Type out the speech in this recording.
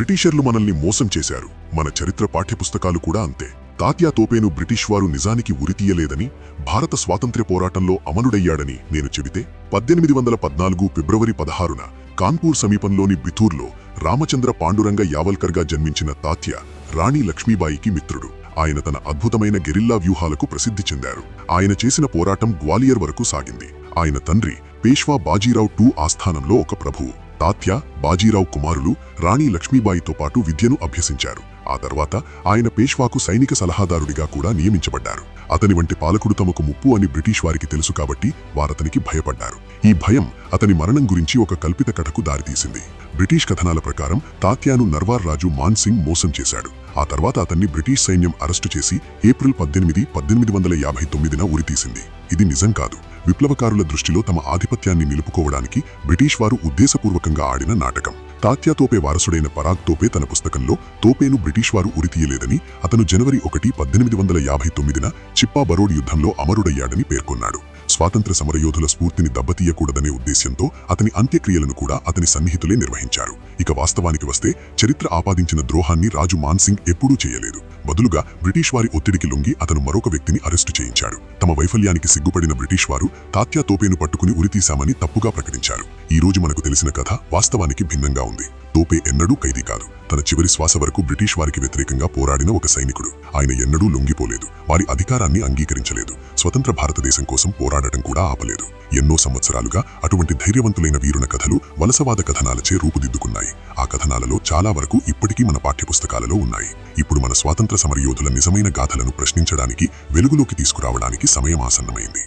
బ్రిటిషర్లు మనల్ని మోసం చేశారు. మన చరిత్ర పాఠ్యపుస్తకాలు కూడా అంతే. తాత్యా తోపేను బ్రిటిష్ వారు నిజానికి ఉరితీయలేదని, భారత స్వాతంత్ర్య పోరాటంలో అమరుడయ్యాడని నేను చెబితే 1814 ఫిబ్రవరి 16న కాన్పూర్ సమీపంలోని బిథూర్లో రామచంద్ర పాండురంగ యావల్కర్గా జన్మించిన తాత్యా రాణి లక్ష్మీబాయికి మిత్రుడు. ఆయన తన అద్భుతమైన గెరిల్లా వ్యూహాలకు ప్రసిద్ధి చెందారు. ఆయన చేసిన పోరాటం గ్వాలియర్ వరకు సాగింది. ఆయన తండ్రి పేష్వా బాజీరావు II ఆస్థానంలో ఒక ప్రభువు. తాత్యా, బాజీరావు కుమారులు రాణి లక్ష్మీబాయితో పాటు విద్యను అభ్యసించారు. ఆ తర్వాత ఆయన పేష్వాకు సైనిక సలహాదారుడిగా కూడా నియమించబడ్డారు. అతని వంటి పాలకుడు తమకు ముప్పు అని బ్రిటిష్ వారికి తెలుసు కాబట్టి వారతనికి భయపడ్డారు. ఈ భయం అతని మరణం గురించి ఒక కల్పిత కథకు దారితీసింది. బ్రిటిష్ కథనాల ప్రకారం తాత్యాను నర్వార్ రాజు మాన్ సింగ్ మోసం చేశాడు. ఆ తర్వాత అతన్ని బ్రిటిష్ సైన్యం అరెస్టు చేసి ఏప్రిల్ 18, 1859న ఉరితీసింది. ఇది నిజం కాదు. విప్లవకారుల దృష్టిలో తమ ఆధిపత్యాన్ని నిలుపుకోవడానికి బ్రిటిష్ వారు ఉద్దేశపూర్వకంగా ఆడిన నాటకం. తాత్యా తోపే వారసుడైన పరాగ్ తోపే తన పుస్తకంలో తోపేను బ్రిటిష్ వారు ఉరితీయలేదని, అతను జనవరి 1, 1859న చిప్పా బరోడ్ యుద్ధంలో అమరుడయ్యాడని పేర్కొన్నాడు. స్వాతంత్ర సమరయోధుల స్ఫూర్తిని దెబ్బతీయకూడదనే ఉద్దేశ్యంతో అతని అంత్యక్రియలను కూడా అతని సన్నిహితులే నిర్వహించారు. ఇక వాస్తవానికి వస్తే చరిత్ర ఆపాదించిన ద్రోహాన్ని రాజు మాన్ సింగ్ ఎప్పుడూ చేయలేదు. బదులుగా బ్రిటిష్ వారి ఒత్తిడికి లొంగి అతను మరొక వ్యక్తిని అరెస్టు చేయించాడు. తమ వైఫల్యానికి సిగ్గుపడిన బ్రిటిష్ వారు తాత్యా తోపేను పట్టుకుని ఉరితీశామని తప్పుగా ప్రకటించారు. ఈ రోజు మనకు తెలిసిన కథ వాస్తవానికి భిన్నంగా ఉంది. తోపే ఎన్నడూ ఖైదీ కాదు. తన చివరి శ్వాస వరకు బ్రిటిష్ వారికి వ్యతిరేకంగా పోరాడిన ఒక సైనికుడు. ఆయన ఎన్నడూ లొంగిపోలేదు. వారి అధికారాన్ని అంగీకరించలేదు. స్వతంత్ర భారతదేశం కోసం పోరాడటం కూడా ఆపలేదు. ఎన్నో సంవత్సరాలుగా అటువంటి ధైర్యవంతులైన వీరుల కథలు వలసవాద కథనాలచే రూపుదిద్దుకున్నాయి. ఆ కథనాలలో చాలా వరకు ఇప్పటికీ మన పాఠ్యపుస్తకాలలో ఉన్నాయి. ఇప్పుడు మన స్వాతంత్ర సమరయోధుల నిజమైన గాథలను ప్రశ్నించడానికి, వెలుగులోకి తీసుకురావడానికి సమయం ఆసన్నమైంది.